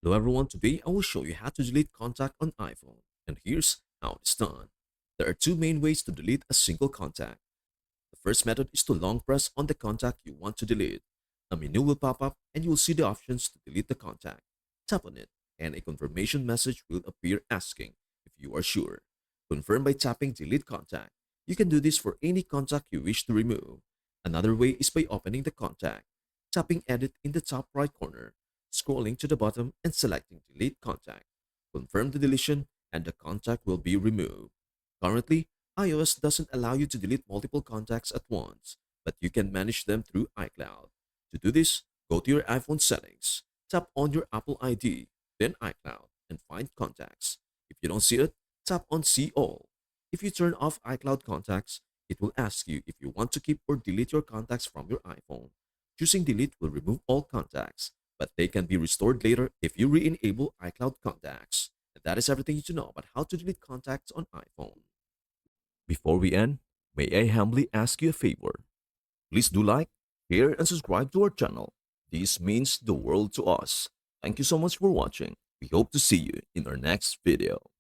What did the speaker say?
Hello everyone, today I will show you how to delete contact on iPhone. And here's how it's done. There are two main ways to delete a single contact. The first method is to long press on the contact you want to delete. A menu will pop up and you will see the options to delete the contact. Tap on it and a confirmation message will appear asking if you are sure. Confirm by tapping delete contact. You can do this for any contact you wish to remove. Another way is by opening the contact, tapping edit in the top right corner, scrolling to the bottom and selecting delete contact. Confirm the deletion and the contact will be removed. Currently, iOS doesn't allow you to delete multiple contacts at once, but you can manage them through iCloud. To do this, go to your iPhone settings, tap on your Apple ID, then iCloud, and find contacts. If you don't see it, tap on See All. If you turn off iCloud contacts, it will ask you if you want to keep or delete your contacts from your iPhone. Choosing delete will remove all contacts, but they can be restored later if you re-enable iCloud contacts. And that is everything you need to know about how to delete contacts on iPhone. Before we end, may I humbly ask you a favor? Please do like, share, and subscribe to our channel. This means the world to us. Thank you so much for watching. We hope to see you in our next video.